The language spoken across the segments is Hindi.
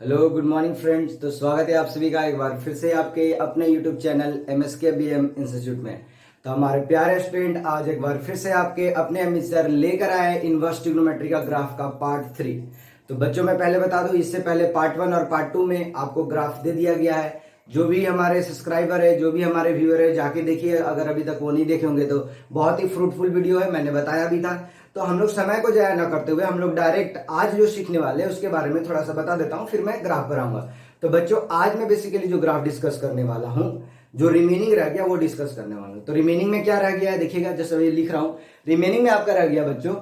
Hello good morning friends. तो स्वागत है आप सभी का एक बार फिर से आपके अपने यूट्यूब चैनल MSKBM इंस्टीट्यूट में। तो हमारे प्यारे स्टूडेंट आज एक बार फिर से आपके अपने अमित सर लेकर आए इनवर्स ट्रिग्नोमेट्री का ग्राफ का पार्ट 3। तो बच्चों मैं पहले बता दूं, इससे पहले पार्ट 1 और पार्ट 2 में आपको ग्राफ दे दिया गया है। जो भी हमारे सब्सक्राइबर है, जो भी हमारे व्यूअर है, जाके देखिए अगर अभी तक वो नहीं देखे होंगे तो। बहुत ही फ्रूटफुल वीडियो है, मैंने बताया भी था। तो हम लोग समय को जाया ना करते हुए हम लोग डायरेक्ट आज जो सीखने वाले हैं उसके बारे में थोड़ा सा बता देता हूं, फिर मैं ग्राफ पर आऊंगा। तो बच्चों आज मैं बेसिकली जो ग्राफ डिस्कस करने वाला हूं, जो रिमेनिंग रह गया वो डिस्कस करने वाला हूं। तो रिमेनिंग में क्या रह गया है देखिएगा, जैसे मैं लिख रहा हूं। रिमेनिंग में आपका रह गया बच्चों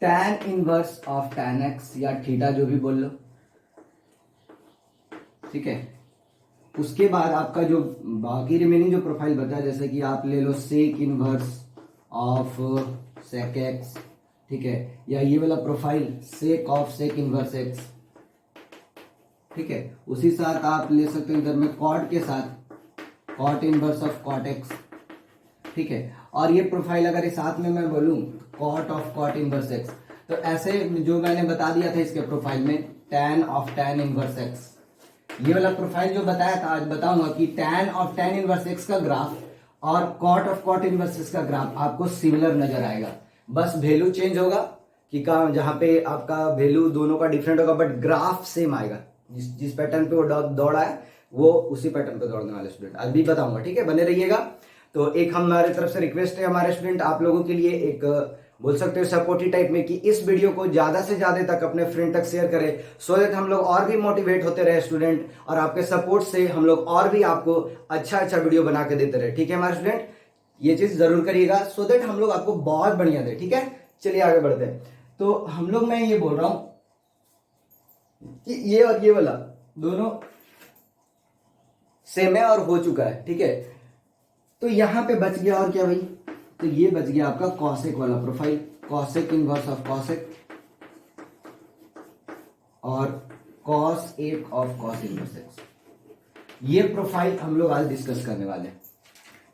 tan inverse of tan x या थीटा, जो भी बोल लो, ठीक है। उसके बाद आपका जो बाकी रिमेनिंग जो प्रोफाइल बचा, जैसे कि आप ले लो sec inverse of sec x, ठीक है, या ये वाला profile sec of sec inverse x, ठीक है। उसी साथ आप ले सकते हो इधर में कॉट के साथ cot inverse of cot x, ठीक है। और ये प्रोफाइल अगर इस साथ में मैं बोलूं cot of cot inverse x, तो ऐसे जो मैंने बता दिया था इसके प्रोफाइल में tan of tan inverse x, ये वाला प्रोफाइल जो बताया था आज बताऊंगा कि tan of tan inverse x का ग्राफ और cot of cot inverse x का ग्राफ आपको सिमिलर नजर आएगा। बस वैल्यू चेंज होगा कि का जहां पे आपका वैल्यू दोनों का डिफरेंट होगा, बट ग्राफ सेम आएगा। जिस पैटर्न पे वो दौड़ा है वो उसी पैटर्न पे दौड़ने वाले स्टूडेंट आज भी बताऊंगा, ठीक है, बने रहिएगा। तो एक हमारे तरफ से रिक्वेस्ट है हमारे स्टूडेंट आप लोगों के लिए, एक बोल सकते हो सपोर्टिव टाइप में, कि इस वीडियो को ज्यादा से ज्यादा तक अपने फ्रेंड तक शेयर करें, सो दैट हम लोग और भी मोटिवेट होते रहे स्टूडेंट, और आपके सपोर्ट से हम लोग और भी आपको अच्छा अच्छा वीडियो बना के देते रहे, ठीक है हमारे स्टूडेंट। ये चीज जरूर करिएगा सो दैट हम लोग आपको बहुत बढ़िया दे, ठीक है। चलिए आगे बढ़ते हैं। तो हम लोग, मैं ये बोल रहा हूं कि ये और ये वाला दोनों सेम है और हो चुका है, ठीक है। तो यहां पे बच गया और क्या भाई, तो ये बच गया आपका कॉसेक वाला profile, cosec inverse of cosec और कॉस एक ऑफ कॉस इनवर्स एक्स। ये प्रोफाइल हम लोग आज डिस्कस करने वाले हैं,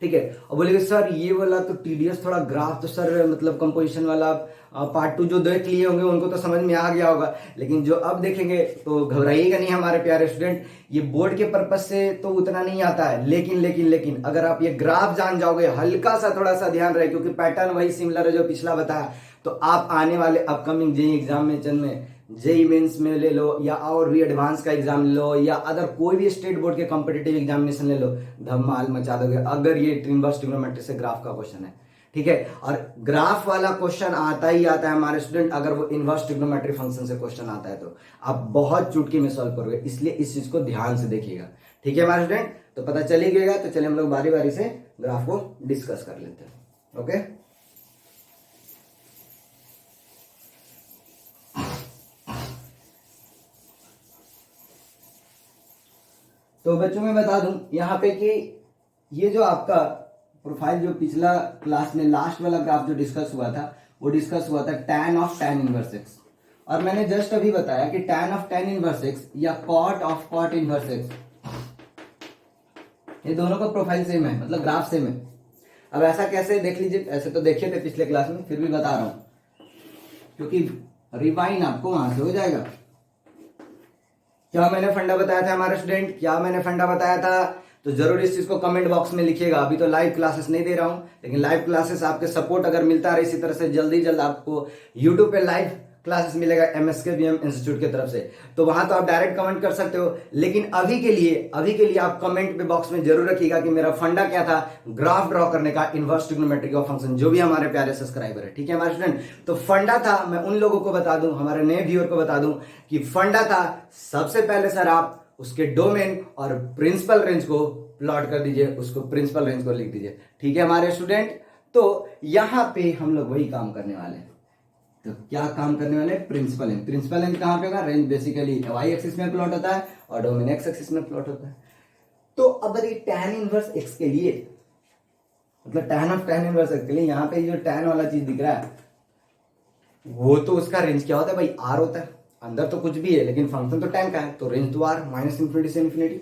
ठीक है। और बोलेगे सर ये वाला तो टीडीएस थोड़ा ग्राफ, तो सर मतलब कंपोजिशन वाला पार्ट 2 जो देख लिए होंगे उनको तो समझ में आ गया होगा, लेकिन जो अब देखेंगे तो घबराइएगा नहीं हमारे प्यारे स्टूडेंट। ये बोर्ड के पर्पज से तो उतना नहीं आता है, लेकिन अगर आप ये ग्राफ जान जाओगे, हल्का सा थोड़ा सा ध्यान रहे, क्योंकि पैटर्न वही सिमिलर है जो पिछला बताया, तो आप आने वाले अपकमिंग जेई एग्जाम में जेई मेंस में ले लो, या और भी एडवांस का एग्जाम ले लो, या अदर कोई भी स्टेट बोर्ड के कॉम्पिटिटिव एग्जामिनेशन ले लो, धमाल मचा दोगे अगर ये इनवर्स ट्रिग्नोमेट्री से ग्राफ का क्वेश्चन है, ठीक है। और ग्राफ वाला क्वेश्चन आता ही आता है हमारे स्टूडेंट, अगर वो इनवर्स ट्रिग्नोमेट्री फंक्शन से क्वेश्चन आता है तो आप बहुत चुटकी में सॉल्व करोगे, इसलिए इस चीज को ध्यान से देखिएगा, ठीक है हमारे स्टूडेंट। तो पता चल ही गएगा। तो चलिए हम लोग बारी बारी से ग्राफ को डिस्कस कर लेते हैं, ओके। तो बच्चों मैं बता दूं यहाँ पे कि ये जो आपका प्रोफाइल जो पिछला क्लास में लास्ट वाला ग्राफ जो डिस्कस हुआ था, वो डिस्कस हुआ था tan of tan inverse x, और मैंने जस्ट अभी बताया कि tan of tan inverse x या cot of cot inverse x, ये दोनों का प्रोफाइल सेम है, मतलब ग्राफ सेम है। अब ऐसा कैसे देख लीजिए, ऐसे तो देखे थे पिछले क्लास में, फिर भी बता रहा हूं क्योंकि रिवाइंड आपको वहां से हो जाएगा। क्या मैंने फंडा बताया था हमारे स्टूडेंट, क्या मैंने फंडा बताया था, तो जरूर इस चीज को कमेंट बॉक्स में लिखिएगा। अभी तो लाइव क्लासेस नहीं दे रहा हूं, लेकिन लाइव क्लासेस आपके सपोर्ट अगर मिलता रहे इसी तरह से, जल्दी जल्द आपको यूट्यूब पे लाइव क्लासेस मिलेगा MSKBM इंस्टीट्यूट की तरफ से, तो वहां तो आप डायरेक्ट कमेंट कर सकते हो। लेकिन अभी के लिए आप कमेंट पे बॉक्स में जरूर रखिएगा कि मेरा फंडा क्या था ग्राफ ड्रॉ करने का इनवर्स ट्रिग्नोमेट्री का फंक्शन, जो भी हमारे प्यारे सब्सक्राइबर है, ठीक है हमारे स्टूडेंट। तो फंडा था, मैं उन लोगों को बता दूं, हमारे नए व्यूअर को बता दूं कि फंडा था सबसे पहले सर आप उसके डोमेन और प्रिंसिपल रेंज को प्लॉट कर दीजिए, उसको प्रिंसिपल रेंज को लिख दीजिए, ठीक है हमारे स्टूडेंट। तो यहां पे हम लोग वही काम करने वाले हैं। तो क्या काम करने वाले हैं, प्रिंसिपल रेंज। प्रिंसिपल रेंज कहां पे होगा, रेंज बेसिकली वाई एक्सिस में प्लॉट होता है और डोमेन एक्स एक्सिस में प्लॉट होता है। तो अगर ये tan इनवर्स एक्स के लिए, मतलब tan of tan inverse x के लिए, यहां पे जो tan वाला चीज दिख रहा है वो तो उसका रेंज क्या होता है भाई, आर होता है। अंदर तो कुछ भी है लेकिन फंक्शन तो tan का है, तो रेंज तो आर माइनस इंफिनिटी से इंफिनिटी।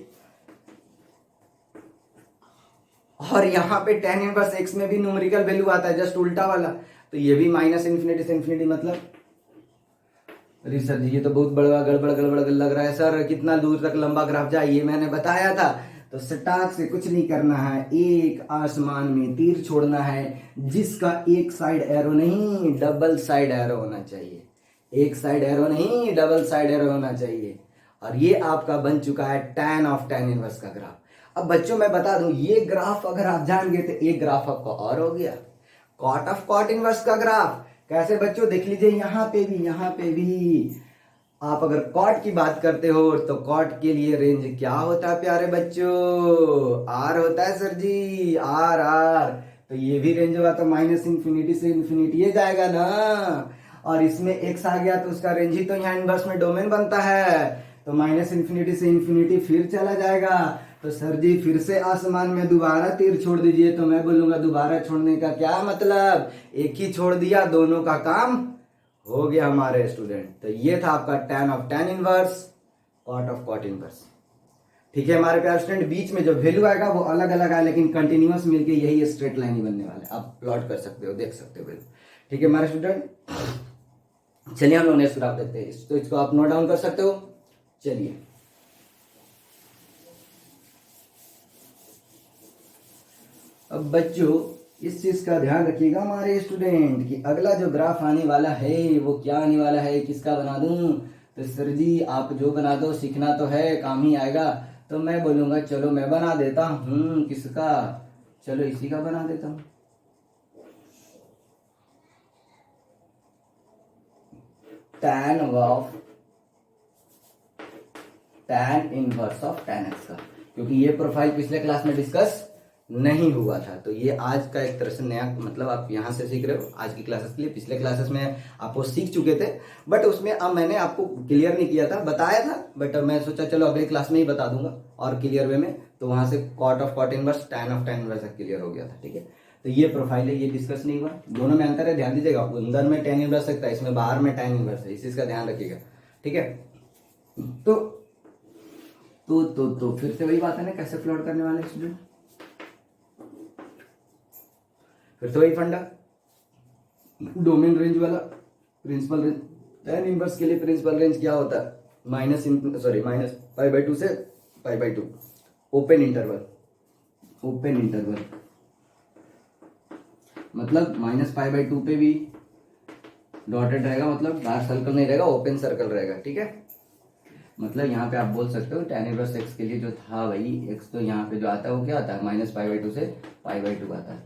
और यहाँ पे tan इनवर्स एक्स में भी न्यूमेरिकल वैल्यू आता है, जस्ट उल्टा वाला, तो ये भी माइनस इंफिनिटी से इंफिनिटी, मतलब अरे सर जी ये तो बहुत बड़ा गड़बड़ गड़बड़ लग रहा है सर, कितना दूर तक लंबा ग्राफ जाए ये मैंने बताया था। तो स्टार्ट से कुछ नहीं करना है, एक आसमान में तीर छोड़ना है जिसका एक साइड एरो नहीं डबल साइड एरो होना चाहिए, एक साइड एरो नहीं डबल साइड एरो होना चाहिए। और ये आपका बन चुका है tan ऑफ tan इनवर्स का ग्राफ। अब बच्चों मैं बता दूं ये ग्राफ अगर आप जान गए तो एक ग्राफ आपका और हो गया, कॉट ऑफ कॉट इनवर्स का ग्राफ। कैसे बच्चों देख लीजिए, यहाँ पे भी आप अगर कॉट की बात करते हो तो कॉट के लिए रेंज क्या होता है प्यारे बच्चों, आर होता है सर जी, आर आर। तो ये भी रेंज होगा तो माइनस इंफिनिटी से इंफिनिटी ये जाएगा ना, और इसमें एक्स आ गया तो उसका रेंज ही तो यहाँ इनवर्स में डोमेन बनता है, तो माइनस इंफिनिटी से इंफिनिटी फिर चला जाएगा। तो सर जी फिर से आसमान में दोबारा तीर छोड़ दीजिए, तो मैं बोलूंगा दोबारा छोड़ने का क्या मतलब, एक ही छोड़ दिया दोनों का काम हो गया हमारे स्टूडेंट। तो ये था आपका tan of tan inverse, cot of cot inverse. ठीक है हमारे प्यारे स्टूडेंट, बीच में जो वैल्यू आएगा वो अलग अलग आए लेकिन कंटिन्यूअस मिलके यही स्ट्रेट लाइन ही बनने वाला है, आप प्लॉट कर सकते हो देख सकते हो वैल्यू। ठीक है हमारे स्टूडेंट, चलिए हम लोग नेक्स्ट ग्राफ देखते हैं, तो इसको आप नोट डाउन कर सकते हो। चलिए अब बच्चों इस चीज का ध्यान रखिएगा हमारे स्टूडेंट कि अगला जो ग्राफ आने वाला है वो क्या आने वाला है, किसका बना दूं। तो सर जी आप जो बना दो, सीखना तो है काम ही आएगा। तो मैं बोलूंगा चलो मैं बना देता हूं, किसका, चलो इसी का बना देता हूं। tan of tan inverse of tan x का, क्योंकि ये प्रोफाइल पिछले क्लास में डिस्कस नहीं हुआ था, तो ये आज का एक तरह से नया मतलब आप यहाँ से सीख रहे हो आज की क्लासेस के लिए। पिछले क्लासेस में आप वो सीख चुके थे बट उसमें अब मैंने आपको क्लियर नहीं किया था, बताया था बट मैं सोचा चलो अगली क्लास में ही बता दूंगा और क्लियर वे में। तो वहां से cot of cot inverse tan of tan inverse clear हो गया था। ठीक है तो ये प्रोफाइल है, ये डिस्कस नहीं हुआ, दोनों में अंतर है, ध्यान दीजिएगा। अंदर में tan इनवर्स सकता है, इसमें बाहर में tan इनवर्स है, इस चीज का ध्यान रखिएगा। ठीक है तो फिर से वही बात है ना, कैसे प्लॉट करने वाले स्टूडेंट, फिर से वही फंडा, डोमेन रेंज वाला प्रिंसिपल रेंज। tan इनवर्स के लिए प्रिंसिपल रेंज क्या होता है, माइनस π/2 से π/2, ओपन इंटरवल मतलब -π/2 पे भी डॉटेड रहेगा, मतलब डार्क सर्कल नहीं रहेगा, ओपन सर्कल रहेगा। ठीक है मतलब यहाँ पे आप बोल सकते हो tan इनवर्स x के लिए जो था वही x, तो यहाँ पे जो आता है वो क्या आता है -π/2 से π/2 आता है।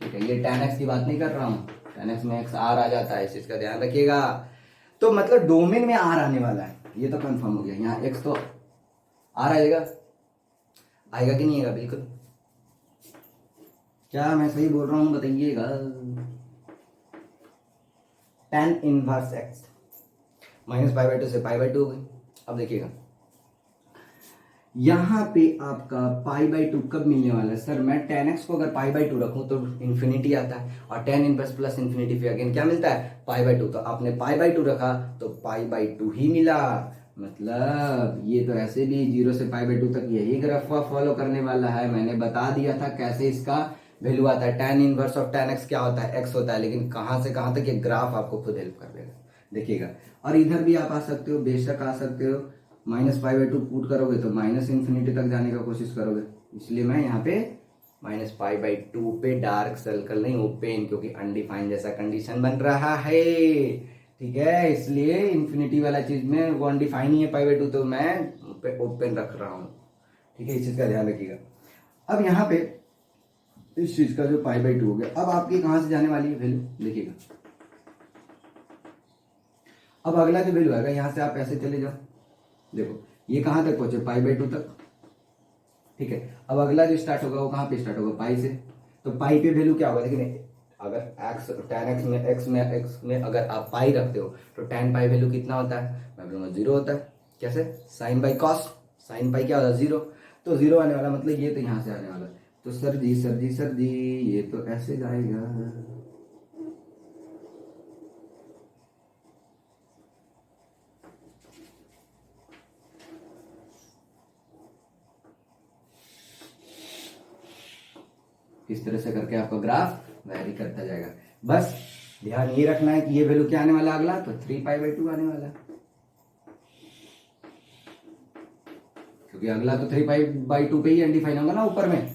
ठीक है ये tan x की बात नहीं कर रहा हूँ, tan x में x r आ जाता है, इस चीज का ध्यान रखिएगा। तो मतलब डोमेन में r आने वाला है, ये तो कंफर्म हो गया, यहाँ x तो r आएगा कि नहीं आएगा, बिल्कुल क्या मैं सही बोल रहा हूँ बताइएगा। tan इनवर्स x -π/2 से π/2 हो गई। अब देखिएगा यहां पे आपका π/2 कब मिलने वाला है सर, मैं tan x को अगर π/2 रखूं तो इंफिनिटी आता है, और tan इनवर्स प्लस इंफिनिटी फिर अगेन क्या मिलता है π/2, तो आपने π/2 रखा तो π/2 ही मिला। मतलब ये तो ऐसे भी 0 से π/2 तक यही ग्राफ फॉलो करने वाला है, मैंने बता दिया था कैसे इसका वैल्यू आता है। tan inverse of tan x क्या होता है, x होता है, लेकिन कहां से कहां तक ये ग्राफ आपको खुद हेल्प कर देगा देखिएगा। और इधर भी आप आ सकते हो, बेशक आ सकते हो, -π/2 पुट करोगे तो माइनस इंफिनिटी तक जाने का कोशिश करोगे, इसलिए मैं यहाँ पे -π/2 पे डार्क सर्कल नहीं ओपन, क्योंकि अनडिफाइंड जैसा कंडीशन बन रहा है। ठीक है इसलिए इंफिनिटी वाला चीज में वो अनडिफाइन ही है π/2, तो मैं ओपन रख रहा हूँ। ठीक है इस चीज का ध्यान रखिएगा। अब यहाँ पे इस चीज का जो π/2 हो गया, अब आपकी कहां से जाने वाली है वैल्यू देखिएगा। अब अगला जो वैल्यू आएगा यहां से आप ऐसे चले जाओ, देखो ये कहां तक पहुंचे π/2 तक। ठीक है अब अगला जो स्टार्ट होगा वो कहां पे स्टार्ट होगा, पाई से, तो पाई पे वैल्यू क्या होगा, लेकिन अगर tan x में अगर आप पाई रखते हो तो tan पाई वैल्यू कितना होता है, मैं बोलूंगा 0 होता है। कैसे, sine by cos, sine pi क्या होता है 0, तो 0 आने वाला मतलब ये तो यहां से आने वाला, तो सर जी ये तो ऐसे जाएगा। इस तरह से करके आपका ग्राफ वैरी करता जाएगा। बस ध्यान ये रखना है कि ये वैल्यू क्या आने वाला अगला, तो 3π/2 आने वाला। क्योंकि अगला तो 3 पाई/2 पे ही अनडिफाइन होगा ना ऊपर में।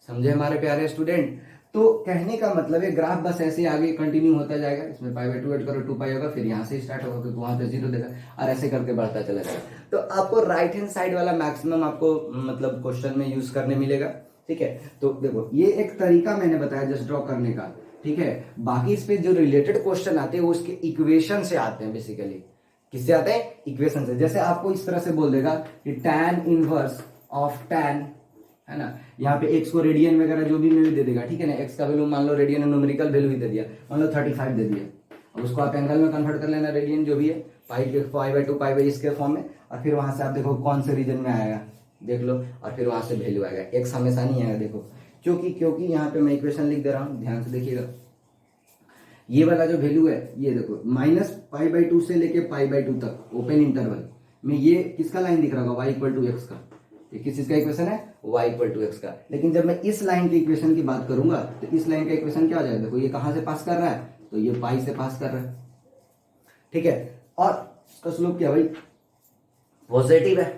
समझे हमारे प्यारे स्टूडेंट? तो कहने का मतलब है ग्राफ बस ऐसे आगे कंटिन्यू होता जाएगा, इसमें π/2 ऐड करो 2 पाई होगा, फिर यहाँ से स्टार्ट होगा क्योंकि वहां पे 0 देगा, और ऐसे करके बढ़ता चला जाएगा। तो आपको राइट हैंड साइड वाला मैक्सिमम आपको मतलब क्वेश्चन में यूज करने मिलेगा। ठीक है, तो देखो ये एक तरीका मैंने बताया जस्ट ड्रॉ करने का। ठीक है, बाकी इस पे जो रिलेटेड क्वेश्चन आते हैं वो उसके इक्वेशन से आते हैं बेसिकली। किससे आते हैं? इक्वेशन से। जैसे आपको इस तरह से बोल देगा कि tan इनवर्स ऑफ tan, है ना, यहाँ पे x को रेडियन वगैरह जो भी में भी दे देगा। ठीक है ना, x का वैल्यू मान लो रेडियन है, न्यूमेरिकल वैल्यू ही दे दिया, मान लो 35 दे दिया। अब उसको आप एंगल में कन्वर्ट कर लेना, रेडियन जो भी है, π/2 पाई बाई इसके फॉर्म में, और फिर वहां से आप देखो कौन से रीजन में आएगा देख लो, और फिर वहां से वैल्यू आएगा। x हमेशा नहीं आएगा, देखो क्योंकि यहाँ पे मैं इक्वेशन लिख दे रहा हूँ, ध्यान से देखिएगा। ये वाला जो वैल्यू है ये देखो -π/2 से लेके π/2 तक ओपन इंटरवल में ये किसका लाइन दिख रहा होगा? y = x का। ये किस चीज का इक्वेशन है? y = x का। लेकिन जब मैं इस लाइन के इक्वेशन की बात करूंगा तो इस लाइन का इक्वेशन क्या हो जाएगा? देखो ये कहां से पास कर रहा है? तो ये पाई से पास कर रहा है। ठीक है, और इसका स्लोप क्या भाई? पॉजिटिव है।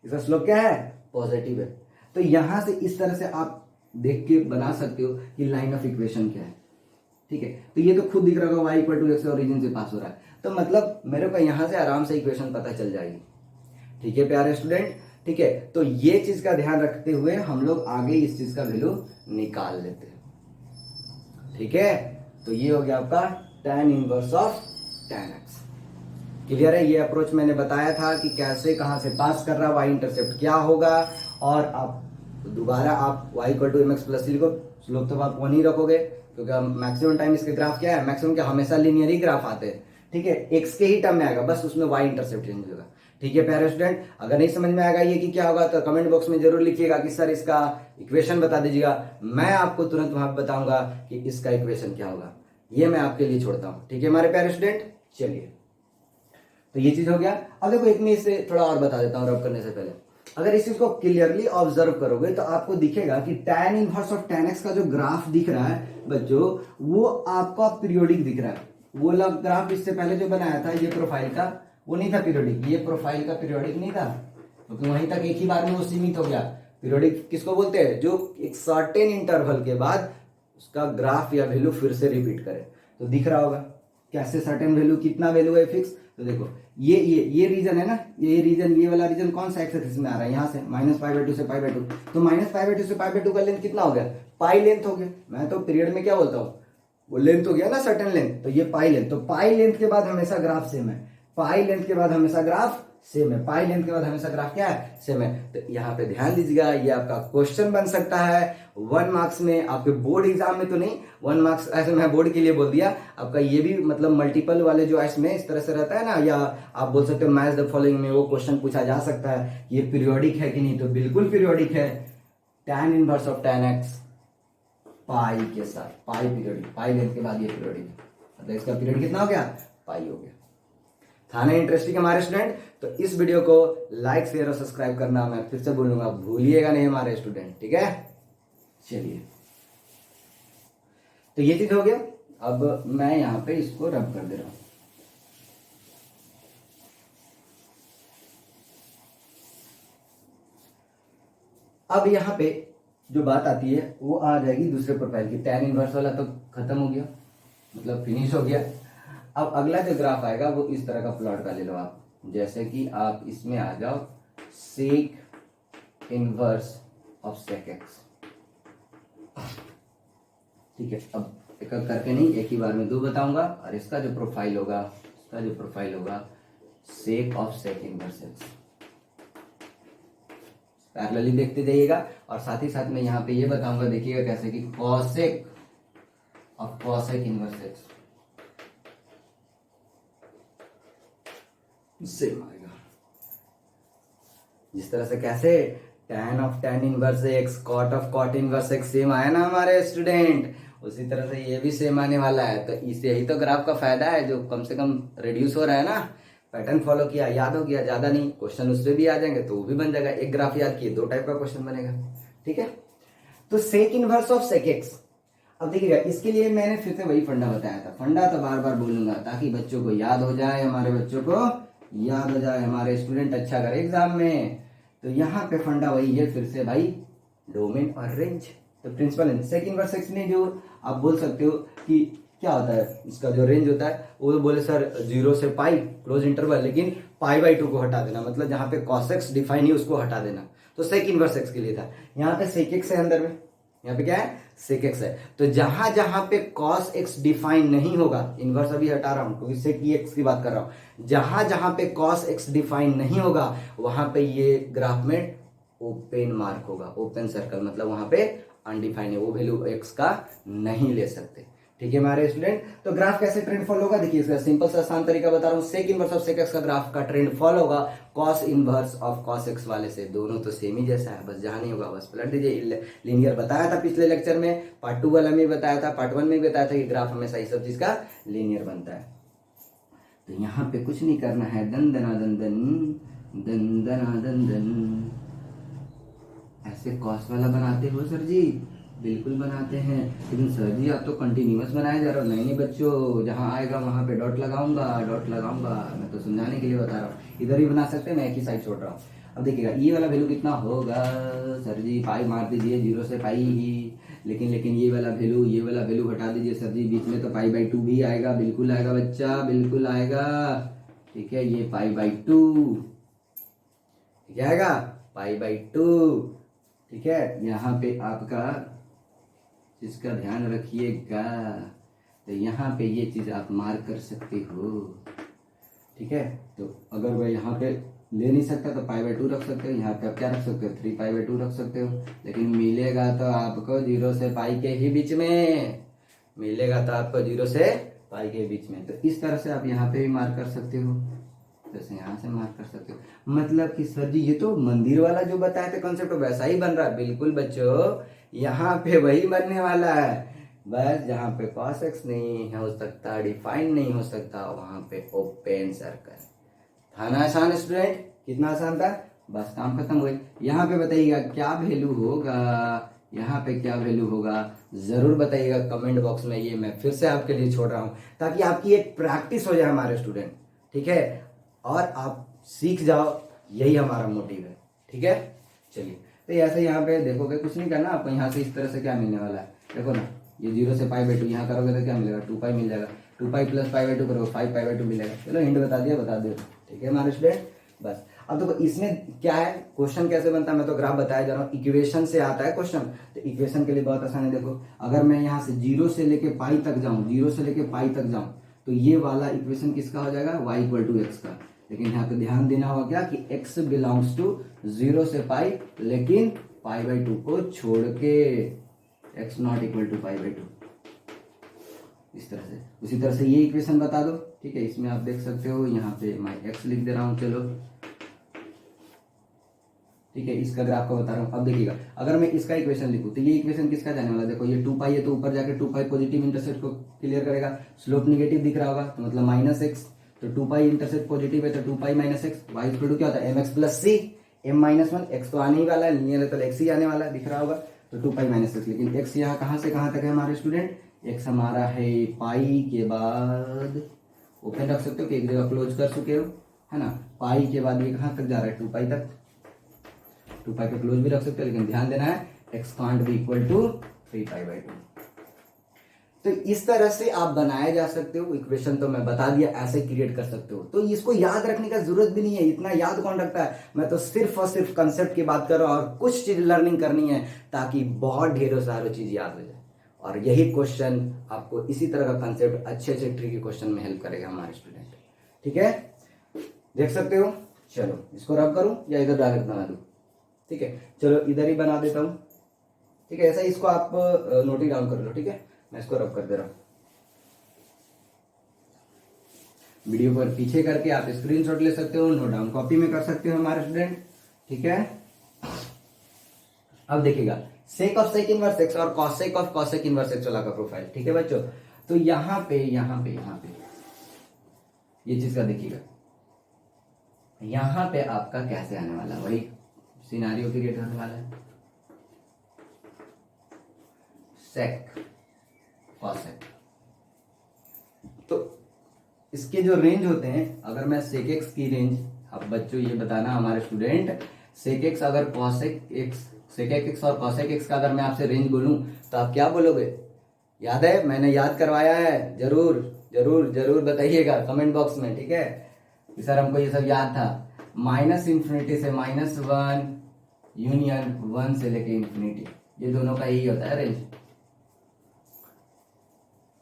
इसका स्लोप क्या है? पॉजिटिव है। तो यहां से इस तरह से आप देख के बना सकते हो कि लाइन ऑफ इक्वेशन क्या है। ठीक है, तो ये तो खुद दिख रहा होगा y = x ओरिजिन से पास हो रहा है, तो मतलब मेरे को यहां से आराम से इक्वेशन पता चल जाएगी। ठीक है प्यारे स्टूडेंट, ठीक है, तो ये चीज का ध्यान रखते हुए हम लोग आगे इस चीज का वैल्यू निकाल लेते हैं। ठीक है, तो ये हो गया आपका tan inverse of tan x। Clear है? ये अप्रोच मैंने बताया था कि कैसे कहां से पास कर रहा, y इंटरसेप्ट क्या होगा, और आप दोबारा आप y = mx + c लिखो। स्लोप तो आप 1 ही रखोगे क्योंकि मैक्सिमम टाइम इसके ग्राफ क्या है? मैक्सिमम क्या, हमेशा लीनियर ही ग्राफ आते हैं। ठीक है, x के ही टर्म में आएगा, बस उसमें y इंटरसेप्ट चेंज होगा। ठीक है प्यारे स्टूडेंट, अगर नहीं समझ में आएगा ये कि क्या होगा तो कमेंट बॉक्स में जरूर लिखिएगा कि सर इसका इक्वेशन बता दीजिएगा। मैं आपको तुरंत वहां पर बताऊंगा कि इसका इक्वेशन क्या होगा। ये मैं आपके लिए छोड़ता हूं। ठीक है हमारे प्यारे स्टूडेंट, चलिए तो ये चीज हो गया। अब देखो एक मैं इसे थोड़ा और बता देता हूं रब करने से पहले। अगर इस चीज को क्लियरली ऑब्जर्व करोगे तो आपको दिखेगा कि tan inverse of tan x का जो ग्राफ दिख रहा है बच्चों, वो आपका पीरियोडिक दिख रहा है। वो वाला ग्राफ इससे पहले जो बनाया था ये प्रोफाइल का, वो नहीं था पीरियोडिक। ये प्रोफाइल का पीरियोडिक नहीं था, क्योंकि वहीं तक एक ही बार में वो सीमित हो गया। पीरियोडिक किसको बोलते हैं? जो एक सर्टेन इंटरवल के बाद उसका ग्राफ या वैल्यू फिर से रिपीट करे। तो दिख रहा होगा कैसे सर्टेन वैल्यू, कितना वैल्यू है फिक्स। तो देखो ये रीजन है ना, ये रीजन, ये वाला रीजन कौन सा एक्स एक्सिस में आ रहा है? यहाँ से -π/2 से π/2। तो -π/2 से π/2 का लेंथ कितना हो गया? पाई लेंथ हो गया। मैं तो पीरियड में क्या बोलता हूँ, वो लेंथ हो गया ना सर्टेन लेंथ, तो ये पाई लेंथ। तो पाई लेंथ के बाद हमेशा ग्राफ सेम है, पाई लेंथ के बाद हमेशा ग्राफ सेम है, पाई लेंथ के बाद हमेशा ग्राफ क्या है? सेम है। तो यहाँ पे ध्यान दीजिएगा, ये आपका क्वेश्चन बन सकता है 1 मार्क्स में, आपके बोर्ड एग्जाम में तो नहीं, 1 मार्क्स ऐसे मैं बोर्ड के लिए बोल दिया। आपका ये भी मतलब मल्टीपल वाले जो इसमें इस तरह से रहता है ना, या आप बोल सकते हो मैच द फॉलोइंग में वो क्वेश्चन पूछा जा सकता है, ये पीरियोडिक है कि नहीं? तो बिल्कुल पीरियोडिक है। tan inverse of tan x पाई के साथ, पाई पीरियोडिक, पाई लेंथ के बाद ये पीरियोडिक, मतलब इसका पीरियड कितना हो गया? पाई हो गया। था ना इंटरेस्टिंग हमारे स्टूडेंट? तो इस वीडियो को लाइक शेयर और सब्सक्राइब करना मैं फिर से बोलूंगा, भूलिएगा नहीं हमारे स्टूडेंट। ठीक है, चलिए तो ये चीज हो गया। अब मैं यहां पे इसको रब कर दे रहा हूं। अब यहां पे जो बात आती है वो आ जाएगी दूसरे प्रोफाइल की। tan इनवर्स वाला तो खत्म हो गया, मतलब फिनिश हो गया। अब अगला जो ग्राफ आएगा वो इस तरह का प्लॉट का ले लो आप, जैसे कि आप इसमें आ जाओ sec inverse of sec x। ठीक है, अब एक एक करके नहीं, एक ही बार में 2 बताऊंगा, और इसका जो प्रोफाइल होगा, इसका जो प्रोफाइल होगा sec of sec inverse x। Parallelly देखते जाइएगा, और साथ ही साथ मैं यहाँ पे ये बताऊंगा, देखिएगा कैसे कि cosec of cosec inverse x same आएगा। जिस तरह से कैसे tan of tan inverse x, cot of cot inverse x same आया ना हमारे स्टूडेंट, उसी तरह से ये भी सेम आने वाला है। तो इससे यही तो ग्राफ का फायदा है, जो कम से कम रिड्यूस हो रहा है ना। पैटर्न फॉलो किया, याद हो गया, ज्यादा नहीं, क्वेश्चन उससे भी आ जाएंगे तो वो भी बन जाएगा। एक ग्राफ याद किए 2 टाइप का क्वेश्चन बनेगा। ठीक है, तो sec inverse of sec x। अब देखिएगा, इसके लिए मैंने फिर से वही फंडा बताया था। फंडा तो बार बार बोलूंगा ताकि बच्चों को याद हो जाए, हमारे बच्चों को याद हो जाए, हमारे स्टूडेंट अच्छा करे एग्जाम में। तो यहाँ पे फंडा वही है फिर से भाई, डोमेन और रेंज। तो प्रिंसिपल सेक इनवर्स एक्स में जो आप बोल सकते हो कि क्या होता है, इसका जो रेंज होता है वो बोले सर 0 से पाई क्लोज इंटरवल, लेकिन पाई बाई 2 को हटा देना, मतलब जहां पे cos x डिफाइन है उसको हटा देना। तो सेक इनवर्स एक्स के लिए था, यहाँ पे सेक एक्स है अंदर में, यहाँ पे क्या है सेक एक्स है। तो जहां जहां पे cos x डिफाइन नहीं होगा, इनवर्स अभी हटा रहा हूं क्योंकि सेक एक्स की बात कर रहा हूं, जहां जहां पे cos x डिफाइन नहीं होगा वहां पे ये ग्राफ में ओपन मार्क होगा, ओपन सर्कल, मतलब वहां पे अनडिफाइन है, वो वैल्यू x का नहीं ले सकते। ठीक है हमारे स्टूडेंट। तो ग्राफ कैसे ट्रेंड फॉलो होगा, देखिए इसका सिंपल सा आसान तरीका बता रहा हूँ, sec inverse of sec x का ग्राफ का ट्रेंड फॉलो होगा cos inverse of cos x वाले से, दोनों तो सेम ही जैसा है, बस जहां नहीं होगा बस पलट दीजिए। लीनियर बताया था पिछले लेक्चर में, पार्ट 2 वाला में बताया था, पार्ट 1 में भी बताया था कि ग्राफ हमेशा इस सब चीज का लीनियर बनता है। तो यहाँ पे कुछ नहीं करना है, दन दना दन दन दन दना दन दन, ऐसे कॉस वाला बनाते हो सर जी, बिल्कुल बनाते हैं, लेकिन सर जी आप तो कंटिन्यूअस बनाए जा रहे हो। नहीं बच्चों, जहां आएगा वहां पे डॉट लगाऊंगा, डॉट लगाऊंगा, मैं तो समझाने के लिए बता रहा हूँ। इधर भी बना सकते हैं, मैं एक ही साइड छोड़ रहा हूँ। अब देखिएगा ये वाला वैल्यू कितना होगा सर जी, पाई मार दीजिए, 0 से पाई ही, लेकिन ये वाला वैल्यू हटा दीजिए सर जी, बीच में तो पाई बाई 2 भी आएगा, बिल्कुल आएगा बच्चा, बिल्कुल आएगा। ठीक है, ये पाई बाई 2 क्या आएगा, पाई बाई 2। ठीक है, यहाँ पे आपका इसका ध्यान रखिएगा, तो यहाँ पे ये चीज आप मार्क कर सकते हो। ठीक है, तो अगर वह यहाँ पे ले नहीं सकता तो पाई बाई 2 रख सकते हो, यहाँ पे आप क्या रख सकते हो 3 पाई बाई 2 रख सकते हो, लेकिन मिलेगा तो आपको 0 से पाई के ही बीच में, मिलेगा तो आपको 0 से पाई के बीच में। तो इस तरह से आप यहाँ पे भी मार्क कर सकते हो, जैसे यहाँ से मार्क कर सकते हो। मतलब कि सर जी ये तो मंदिर वाला जो बताया था कॉन्सेप्ट वैसा ही बन रहा है, बिल्कुल बच्चों, यहाँ पे वही बनने वाला है, बस जहाँ पे cos x नहीं हो सकता, डिफाइन नहीं हो सकता, वहां पे ओपन सर्कल। था ना आसान स्टूडेंट, कितना आसान था, बस काम खत्म हुए। यहाँ पे बताइएगा क्या वैल्यू होगा, यहाँ पे क्या वैल्यू होगा, जरूर बताइएगा कमेंट बॉक्स में, ये मैं फिर से आपके लिए छोड़ रहा हूँ ताकि आपकी एक प्रैक्टिस हो जाए हमारे स्टूडेंट। ठीक है, और आप सीख जाओ, यही हमारा मोटिव है। ठीक है, चलिए तो ऐसे यहाँ पे देखोगे, कुछ नहीं करना आपको, यहाँ से इस तरह से क्या मिलने वाला है, देखो ना, ये 0 से पाई बाई 2 यहाँ करोगे तो क्या मिलेगा, 2 पाई मिल जाएगा, 2 पाई प्लस पाई बाई 2 करोगे 5 पाई बाई 2 मिलेगा। चलो हिंट बता दिया। ठीक है हमारे स्टूडेंट, बस अब देखो इसमें क्या है, क्वेश्चन कैसे बनता है, मैं तो ग्राफ बताया जा रहा हूँ, इक्वेशन से आता है क्वेश्चन। तो इक्वेशन के लिए बहुत आसान है, देखो अगर मैं यहाँ से 0 से लेके पाई तक जाऊँ, 0 से लेके पाई तक जाऊँ, तो ये वाला इक्वेशन किसका हो जाएगा, y इक्वल टू एक्स का। लेकिन यहाँ पे ध्यान देना होगा क्या कि x बिलोंग्स टू 0 से पाई, लेकिन पाई बाई 2 को छोड़ के, x not equal to pi by 2, इस तरह से। उसी तरह से ये इक्वेशन बता दो। ठीक है, इसमें आप देख सकते हो, यहाँ पे मैं x लिख दे रहा हूँ, चलो ठीक है, इसका ग्राफ का बता रहा हूँ। अब देखिएगा अगर मैं इसका इक्वेशन लिखूं तो ये इक्वेशन किसका जाने वाला है, देखो ये 2 पाई है तो ऊपर जाके 2 पाई पॉजिटिव इंटरसेप्ट को क्लियर करेगा, स्लोप निगेटिव दिख रहा होगा तो मतलब माइनस एक्स, तो 2 पाई इंटरसेप्ट पॉजिटिव है तो 2 pi minus x, y equal to क्या होता है m x plus c, m minus 1, x तो आने ही वाला है, लीनियर है तो एक्स ही आने वाला है, दिख रहा होगा, तो 2 पाई माइनस एक्स। लेकिन एक्स यहाँ कहाँ से कहाँ तक है हमारे स्टूडेंट, एक्स हमारा है पाई के बाद, ओपन रख सकते हो कि एक जगह क्लोज कर चुके हो, है ना, पाई के बाद ये कहाँ तक जा रहा है 2 पाई तक, 2 पाई पे क्लोज भी रख सकते हो, लेकिन ध्यान देना है x can't be equal to 3 pi by 2। तो इस तरह से आप बनाए जा सकते हो इक्वेशन, तो मैं बता दिया ऐसे क्रिएट कर सकते हो। तो इसको याद रखने का जरूरत भी नहीं है, इतना याद कौन रखता है, मैं तो सिर्फ और सिर्फ कंसेप्ट की बात कर रहा हूं और कुछ चीज लर्निंग करनी है ताकि बहुत ढेरों सारी चीज याद हो जाए। और यही क्वेश्चन आपको इसी तरह का कंसेप्ट अच्छे अच्छे ट्रिकी क्वेश्चन में हेल्प करेगा हमारे स्टूडेंट। ठीक है, देख सकते हो, चलो इसको रब करूं या इधर डायरेक्ट बना दूं, ठीक है चलो इधर ही बना देता हूं। ठीक है, ऐसा इसको आप नोट ही डाउन कर लो। ठीक है, मैं इसको रब कर दे रहा हूं, वीडियो पर पीछे करके आप स्क्रीनशॉट ले सकते हो, नोट डाउन कॉपी में कर सकते हो हमारे स्टूडेंट। ठीक है, अब देखिएगा sec of sec inverse x और cosec of cosec inverse x वाला का प्रोफाइल। ठीक है बच्चों, तो यहां पे ये चीज का देखिएगा, यहां पे आपका कैसे आने वाला, वही सिनारियो क्रिएट होने वाला है, सेक कॉसेक। तो इसके जो रेंज होते हैं, अगर मैं सेक एक्स की रेंज, अब बच्चों ये बताना हमारे स्टूडेंट, सेक एक्स अगर कॉसेक एक्स, सेकेक एक्स और कॉसेक एक्स का अगर मैं आपसे रेंज बोलूं तो आप क्या बोलोगे? याद है? मैंने याद करवाया है, जरूर जरूर जरूर बताइएगा कमेंट बॉक्स में, ठीक है कि सर हमको ये सब याद था। माइनस इंफिनिटी से -1 यूनियन 1 से लेके इंफिनिटी, ये दोनों का यही होता है रेंज,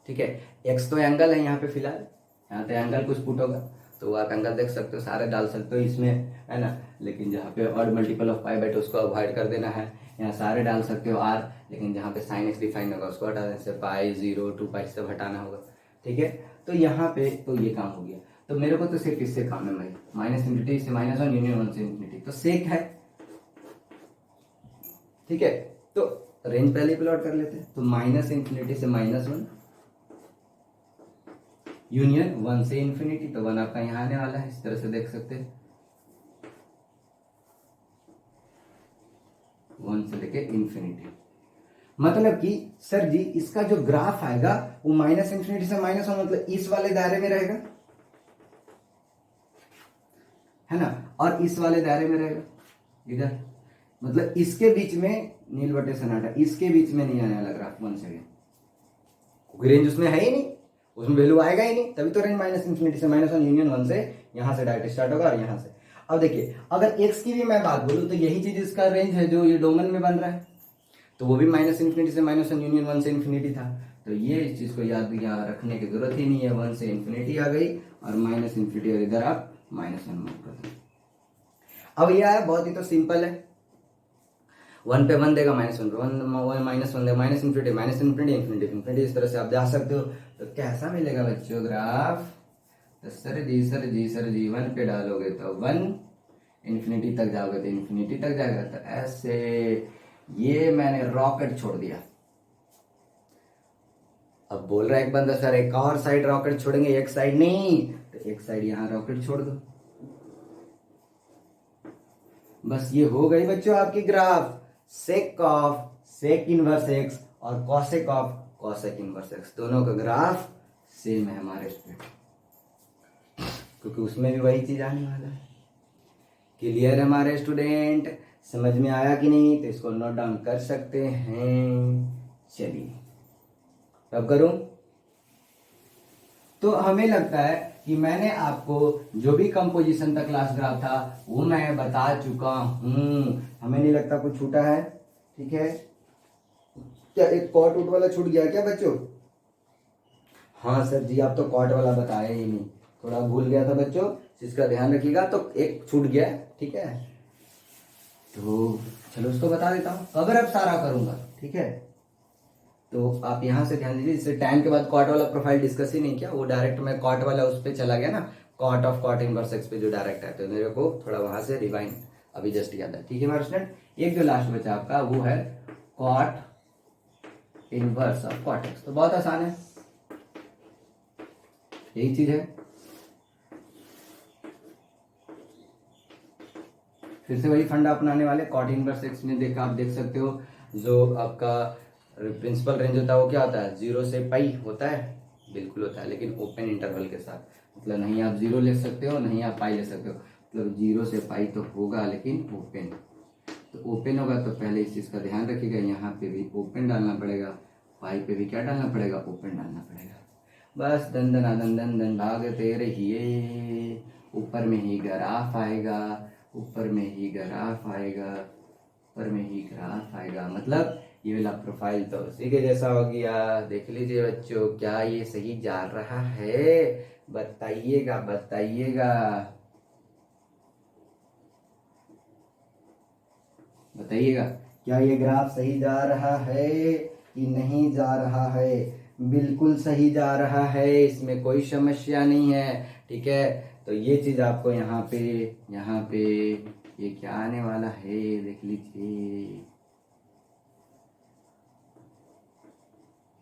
ठीक है। एक्स तो एंगल है यहाँ पे फिलहाल, यहाँ पे एंगल कुछ पुट होगा तो आप एंगल देख सकते हो, सारे डाल सकते हो इसमें, है ना। लेकिन जहाँ पे odd multiple of pi by two उसको अवॉइड कर देना है। यहाँ सारे डाल सकते हो आर, लेकिन जहाँ पे साइन एक्स डिफाइन होगा उसको हटा देना, जैसे पाई 0 2 पाई सब हटाना होगा, ठीक है। तो यहाँ पे तो ये काम हो गया। तो मेरे को तो सिर्फ इससे काम है भाई, माइनस इंफिनिटी से -1 यूनियन 1 से इंफिनिटी, तो सेक है, ठीक है। तो रेंज पहले प्लॉट कर लेते हैं। तो माइनस इंफिनिटी से -1 यूनियन 1 से इंफिनिटी, तो 1 आपका यहां आने वाला है, इस तरह से देख सकते हैं 1 से लेके इंफिनिटी। मतलब कि सर जी इसका जो ग्राफ आएगा वो माइनस इंफिनिटी से -1 मतलब इस वाले दायरे में रहेगा, है ना, और इस वाले दायरे में रहेगा इधर, मतलब इसके बीच में नील बटे सन्नाटा, इसके बीच में नहीं आने वाला ग्राफ 1 से, क्योंकि रेंज उसमें है ही नहीं, उसमें वैल्यू आएगा ही नहीं, तभी तो रेंज माइनस इंफिनिटी से -1 यूनियन 1 से यहां से डायरेक्ट स्टार्ट होगा और यहां से। अब देखिए अगर x की भी मैं बात बोलूं तो यही चीज इसका रेंज है जो ये डोमेन में बन रहा है, तो वो भी माइनस इंफिनिटी से -1 यूनियन 1 से इंफिनिटी था। तो ये इस चीज को याद रखने की जरूरत ही नहीं है, 1 से इंफिनिटी आ गई और माइनस इंफिनिटी और इधर आप -1 मूव कर दो। अब यह है बहुत ही तो सिंपल है, 1 पे 1 देगा, -1 पे 1 -1 देगा, माइनस इंफिनिटी इंफिनिटी इंफिनिटी, इस तरह से आप जा सकते हो। तो कैसा मिलेगा बच्चों ग्राफ? तो सर जी 1 पे डालोगे तो 1, इंफिनिटी तक जाओगे तो इंफिनिटी तक जाएगा। तो ऐसे ये मैंने रॉकेट छोड़ दिया। अब बोल रहा है एक बंदा सर एक और साइड रॉकेट छोड़ेंगे, एक साइड नहीं, तो एक साइड यहां रॉकेट छोड़ दो, बस ये हो गई बच्चों आपकी graph sec of sec inverse x और cosec of cosec inverse x, दोनों का ग्राफ सेम है हमारे स्टूडेंट, क्योंकि उसमें भी वही चीज आने वाला है। क्लियर है हमारे स्टूडेंट? समझ में आया कि नहीं? तो इसको नोट डाउन कर सकते हैं। चलिए अब करूं। तो हमें लगता है कि मैंने आपको जो भी कंपोजिशन का क्लास ग्राफ था वो मैं बता चुका हूं, हमें नहीं लगता कुछ छूटा है, ठीक है। क्या एक कॉट उट वाला छूट गया क्या बच्चों? हाँ सर जी आप तो कॉट वाला बताए ही नहीं, थोड़ा भूल गया था बच्चों, इसका ध्यान रखिएगा। तो एक छूट गया, ठीक है, तो चलो उसको बता देता हूँ, कवर अब सारा करूंगा, ठीक है। तो आप यहां से ध्यान दीजिए, जैसे टाइम के बाद कॉट वाला प्रोफाइल डिस्कस ही नहीं किया, वो डायरेक्ट मैं कॉट वाला उस पर चला गया ना, cot of cot inverse x पे जो डायरेक्ट है, तो मेरे को थोड़ा वहां से रिवाइंड अभी जस्ट याद है, ठीक है मेरे स्टूडेंट। एक जो लास्ट बचा आपका वो है cot inverse of cot x, तो बहुत आसान है, यही चीज है। फिर से वही फंडा अपनाने वाले, कॉट इनवर्स एक्स में देखा आप देख सकते हो, जो आपका प्रिंसिपल रेंज होता है वो क्या होता है, 0 से पाई होता है, बिल्कुल होता है, लेकिन ओपन इंटरवल के साथ, मतलब नहीं आप 0 ले सकते हो नहीं आप पाई ले सकते हो, मतलब 0 से पाई तो होगा लेकिन ओपन, तो ओपन होगा तो पहले इस चीज का ध्यान रखिएगा, यहाँ पे भी ओपन डालना पड़ेगा, पाई पे भी क्या डालना पड़ेगा, ओपन डालना पड़ेगा। बस दन दन दन दन दन भागते रहिए, ऊपर में ही ग्राफ आएगा, ऊपर में ही ग्राफ आएगा, ऊपर में ही ग्राफ आएगा, मतलब ये वाला प्रोफाइल तो उसी के जैसा हो गया। देख लीजिए बच्चों, क्या ये सही जा रहा है? बताइएगा बताइएगा बताइएगा, क्या ये ग्राफ सही जा रहा है कि नहीं जा रहा है? बिल्कुल सही जा रहा है, इसमें कोई समस्या नहीं है, ठीक है। तो ये चीज आपको यहाँ पे ये क्या आने वाला है देख लीजिए,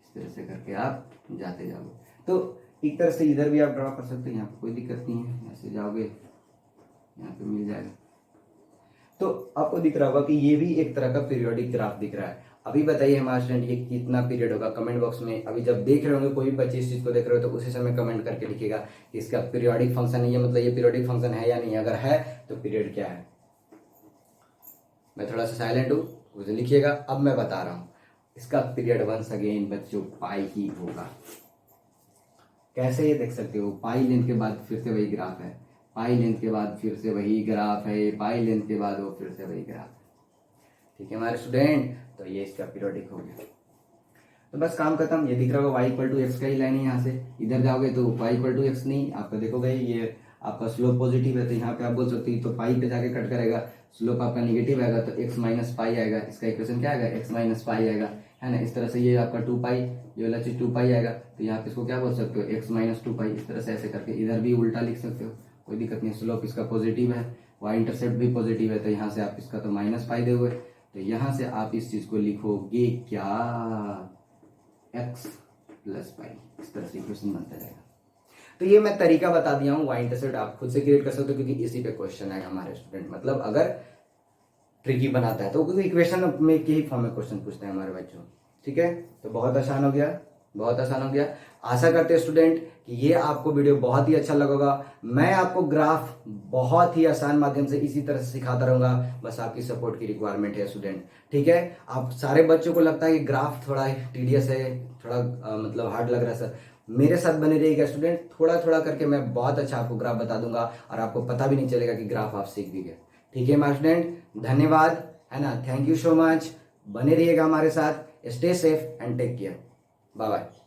इस तरह से करके आप जाते जाओगे। तो एक तरह से इधर भी आप ड्रॉ कर सकते हैं, यहाँ पे कोई दिक्कत नहीं है, ऐसे जाओगे यहाँ पे मिल जाएगा। तो आपको दिख रहा होगा कि ये भी एक तरह का पीरियोडिक ग्राफ दिख रहा है। अभी बताइए हमारे स्टूडेंट ये कितना पीरियड होगा, कमेंट बॉक्स में अभी जब देख रहे होंगे, कोई भी बच्चे इस चीज को देख रहे हो तो उसी समय कमेंट करके लिखिएगा कि इसका पीरियोडिक फंक्शन है, ये मतलब ये पीरियोडिक फंक्शन है या नहीं, अगर है तो पीरियड क्या है। मैं थोड़ा सा साइलेंट हूँ, उसे लिखिएगा। अब मैं बता रहा हूँ, इसका पीरियड वंस अगेन बच्चों पाई ही होगा। कैसे ये देख सकते हो, पाई लेंथ के बाद फिर से वही ग्राफ है, पाई लेंथ के बाद फिर से वही ग्राफ है, पाई लेंथ के बाद वो फिर से वही ग्राफ है। ठीक है हमारे स्टूडेंट, तो ये इसका पीरियोडिक हो गया। तो बस काम खत्म। ये दिख रहा होगा y इक्वल टू एक्स का ही लाइन है, यहाँ से इधर जाओगे तो y इक्वल टू एक्स नहीं, आपका देखोगे ये आपका स्लोप पॉजिटिव है, तो यहाँ पे आप बोल सकते हो तो पाई पे जाके कट करेगा, स्लोप आपका निगेटिव आएगा तो x माइनस पाई आएगा, इसका इक्वेशन क्या आएगा, x माइनस पाई आएगा, है ना। इस तरह से ये आपका 2 पाई, ये वाला चीज 2 पाई आएगा, तो यहाँ पे इसको क्या बोल सकते हो, x माइनस 2 पाई। इस तरह से ऐसे करके इधर भी उल्टा लिख सकते हो, कोई दिक्कत नहीं। स्लोप इसका पॉजिटिव है, y इंटरसेप्ट भी पॉजिटिव है, तो यहाँ से आप इसका तो माइनस पाई दोगे, तो यहाँ से आप इस चीज को लिखोगे क्या, x प्लस पाई। इस तरह से इक्वेशन बनता जाएगा। तो ये मैं तरीका बता दिया हूँ, वाई इंटरसेप्ट आप खुद से क्रिएट कर सकते हो, क्योंकि इसी पे क्वेश्चन आएगा हमारे स्टूडेंट। मतलब अगर ट्रिकी बनाता है तो इक्वेशन में के ही फॉर्म में क्वेश्चन पूछते हैं हमारे बच्चों। ठीक है, तो बहुत आसान हो गया, बहुत आसान हो गया। आशा करते हैं स्टूडेंट कि ये आपको वीडियो बहुत ही अच्छा लगेगा। मैं आपको ग्राफ बहुत ही आसान माध्यम से इसी तरह से सिखाता रहूंगा, बस आपकी सपोर्ट की रिक्वायरमेंट है स्टूडेंट। ठीक है, आप सारे बच्चों को लगता है कि ग्राफ थोड़ा टीडियस है, थोड़ा मतलब हार्ड लग रहा है सर, मेरे साथ बने रहिएगा स्टूडेंट। थोड़ा थोड़ा करके मैं बहुत अच्छा आपको ग्राफ बता दूंगा और आपको पता भी नहीं चलेगा कि ग्राफ आप सीख भी गए। ठीक है माय स्टूडेंट, धन्यवाद, है ना, थैंक यू सो मच। बने रहिएगा हमारे साथ, stay safe and take care, bye bye.